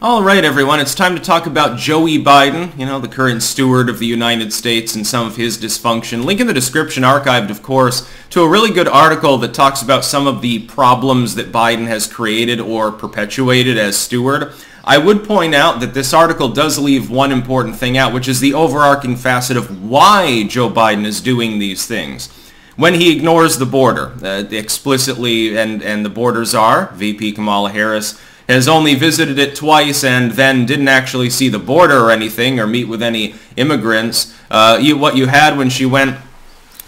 All right, everyone, it's time to talk about Joey Biden, the current steward of the United States and some of his dysfunction. Link in the description, archived, of course, to a really good article that talks about some of the problems that Biden has created or perpetuated as steward. I would point out that this article does leave one important thing out, which is the overarching facet of why Joe Biden is doing these things. When he ignores the border, explicitly, and the borders are, VP Kamala Harris has only visited it twice and then didn't actually see the border or anything or meet with any immigrants. What you had when she went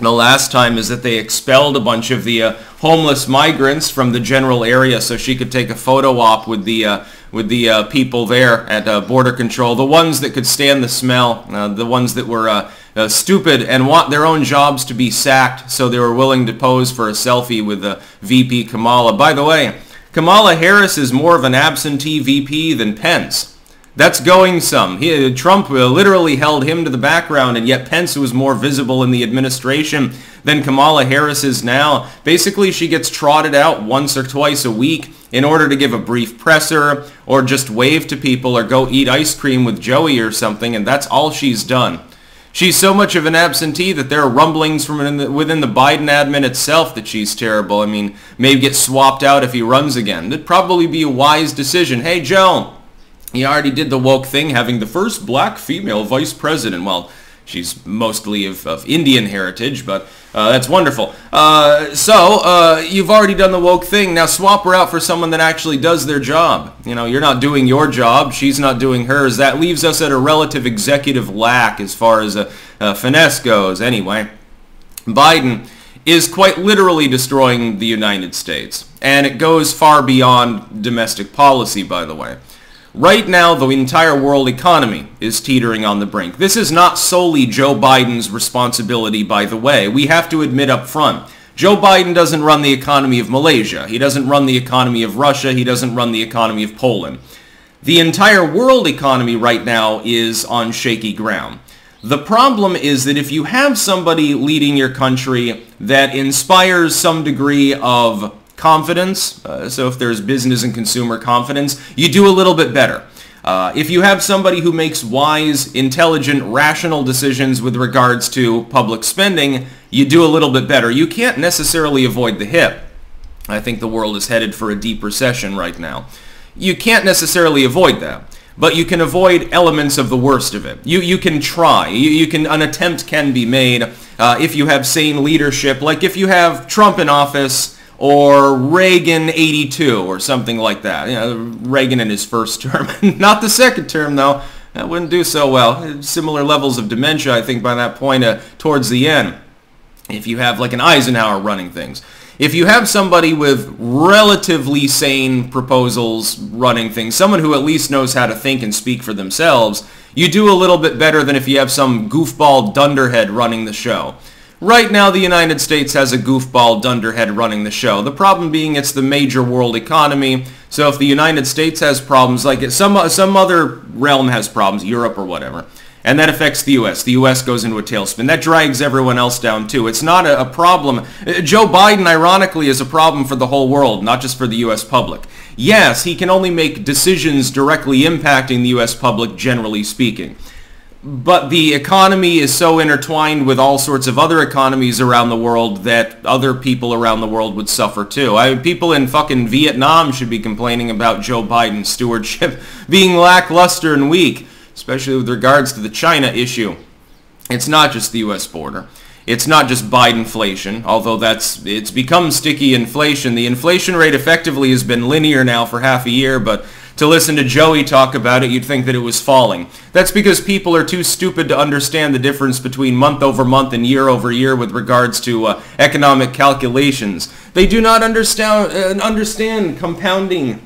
the last time is that they expelled a bunch of the homeless migrants from the general area so she could take a photo op with the people there at border control, the ones that could stand the smell, the ones that were stupid and want their own jobs to be sacked, so they were willing to pose for a selfie with VP Kamala. By the way, Kamala Harris is more of an absentee VP than Pence. That's going some. Trump literally held him to the background, and yet Pence was more visible in the administration than Kamala Harris is now. Basically, she gets trotted out once or twice a week in order to give a brief presser or just wave to people or go eat ice cream with Joey or something, and that's all she's done. She's so much of an absentee that there are rumblings from within the Biden admin itself that she's terrible. I mean, maybe get swapped out if he runs again. It'd probably be a wise decision. Hey, Joe, you already did the woke thing, having the first black female vice president. Well, she's mostly of Indian heritage, but that's wonderful. You've already done the woke thing. Now swap her out for someone that actually does their job. You're not doing your job. She's not doing hers. That leaves us at a relative executive lack as far as finesse goes. Anyway, Biden is quite literally destroying the United States. And it goes far beyond domestic policy, by the way. Right now, the entire world economy is teetering on the brink. This is not solely Joe Biden's responsibility, by the way. We have to admit up front. Joe Biden doesn't run the economy of Malaysia. He doesn't run the economy of Russia. He doesn't run the economy of Poland. The entire world economy right now is on shaky ground. The problem is that if you have somebody leading your country that inspires some degree of confidence, so if there's business and consumer confidence, you do a little bit better. If you have somebody who makes wise, intelligent, rational decisions with regards to public spending, you do a little bit better. You can't necessarily avoid the hit. I think the world is headed for a deep recession right now. You can't necessarily avoid that, but you can avoid elements of the worst of it. You can try. An attempt can be made if you have sane leadership, like if you have Trump in office or Reagan 82 or something like that. Reagan in his first term. Not the second term, though. That wouldn't do so well. Similar levels of dementia, I think, by that point towards the end. If you have like an Eisenhower running things. If you have somebody with relatively sane proposals running things, someone who at least knows how to think and speak for themselves, you do a little bit better than if you have some goofball dunderhead running the show. Right now, the United States has a goofball dunderhead running the show. The problem being it's the major world economy. So if the United States has problems, like some other realm has problems, Europe or whatever, and that affects the U.S. The U.S. goes into a tailspin. That drags everyone else down, too. It's not a problem. Joe Biden, ironically, is a problem for the whole world, not just for the U.S. public. Yes, he can only make decisions directly impacting the U.S. public, generally speaking. But the economy is so intertwined with all sorts of other economies around the world that other people around the world would suffer too. People in fucking Vietnam should be complaining about Joe Biden's stewardship being lackluster and weak, especially with regards to the China issue. It's not just the U.S. border. It's not just Bidenflation, although it's become sticky inflation. The inflation rate effectively has been linear now for half a year, but to listen to Joey talk about it, you'd think that it was falling. That's because people are too stupid to understand the difference between month over month and year over year with regards to economic calculations. They do not understand compounding.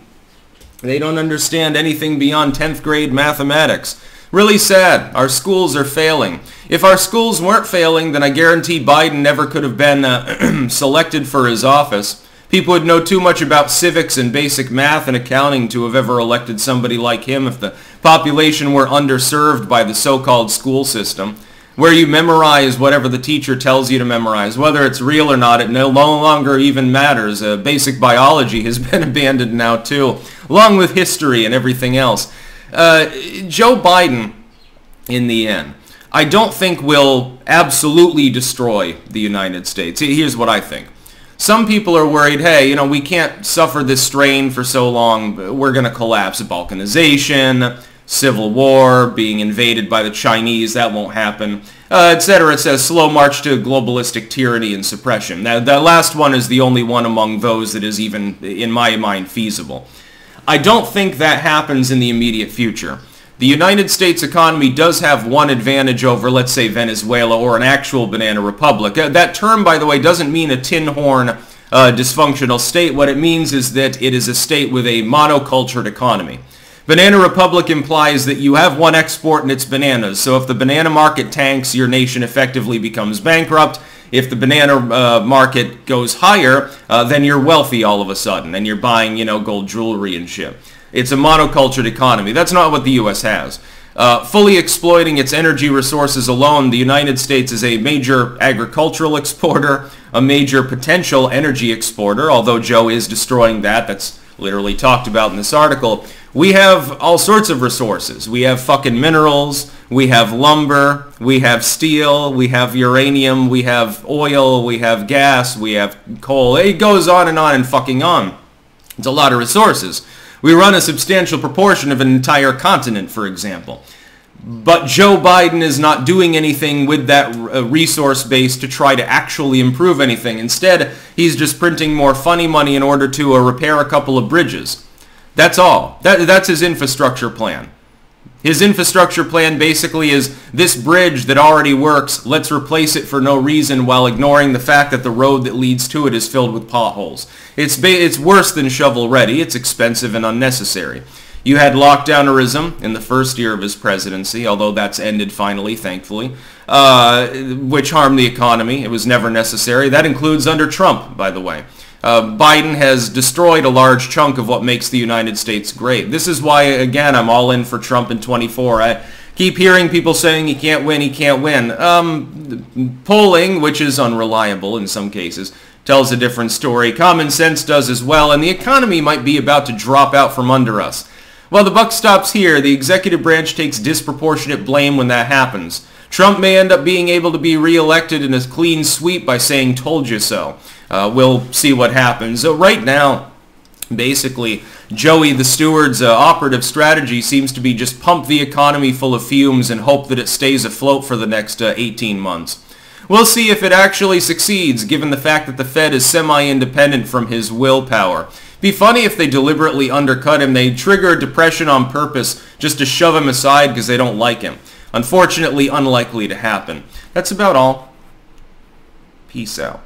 They don't understand anything beyond 10th grade mathematics. Really sad. Our schools are failing. If our schools weren't failing, then I guarantee Biden never could have been selected for his office. People would know too much about civics and basic math and accounting to have ever elected somebody like him if the population were underserved by the so-called school system, where you memorize whatever the teacher tells you to memorize. Whether it's real or not, it no longer even matters. Basic biology has been abandoned now too. along with history and everything else. Joe Biden, in the end, I don't think will absolutely destroy the United States. Here's what I think. Some people are worried, hey, we can't suffer this strain for so long. We're going to collapse. Balkanization, civil war, being invaded by the Chinese, that won't happen, etc. It's a slow march to globalistic tyranny and suppression. Now, that last one is the only one among those that is even, in my mind, feasible. I don't think that happens in the immediate future. The United States economy does have one advantage over, let's say, Venezuela or an actual banana republic. That term, by the way, doesn't mean a tin horn dysfunctional state. What it means is that it is a state with a monocultured economy. Banana republic implies that you have one export and it's bananas. So if the banana market tanks, your nation effectively becomes bankrupt. If the banana market goes higher, then you're wealthy all of a sudden and you're buying, gold jewelry and shit. It's a monocultured economy. That's not what the U.S. has. Fully exploiting its energy resources alone, the United States is a major agricultural exporter, a major potential energy exporter, although Joe is destroying that. That's literally talked about in this article. We have all sorts of resources. We have fucking minerals, we have lumber, we have steel, we have uranium, we have oil, we have gas, we have coal. It goes on and fucking on. It's a lot of resources. We run a substantial proportion of an entire continent, for example. But Joe Biden is not doing anything with that resource base to try to actually improve anything. Instead, he's just printing more funny money in order to repair a couple of bridges. That's all. That's his infrastructure plan. His infrastructure plan basically is this bridge that already works, let's replace it for no reason while ignoring the fact that the road that leads to it is filled with potholes. It's worse than shovel-ready. It's expensive and unnecessary. You had lockdownerism in the first year of his presidency, although that's ended finally, thankfully, which harmed the economy. It was never necessary. That includes under Trump, by the way. Biden has destroyed a large chunk of what makes the United States great. This is why, again, I'm all in for Trump in 24. I keep hearing people saying he can't win, he can't win. Polling, which is unreliable in some cases, tells a different story. Common sense does as well, and the economy might be about to drop out from under us. Well, the buck stops here. The executive branch takes disproportionate blame when that happens. Trump may end up being able to be reelected in a clean sweep by saying, told you so. We'll see what happens. So right now, basically, Joey the Steward's operative strategy seems to be just pump the economy full of fumes and hope that it stays afloat for the next 18 months. We'll see if it actually succeeds, given the fact that the Fed is semi-independent from his willpower. Be funny if they deliberately undercut him. They trigger a depression on purpose just to shove him aside because they don't like him. Unfortunately, unlikely to happen. That's about all. Peace out.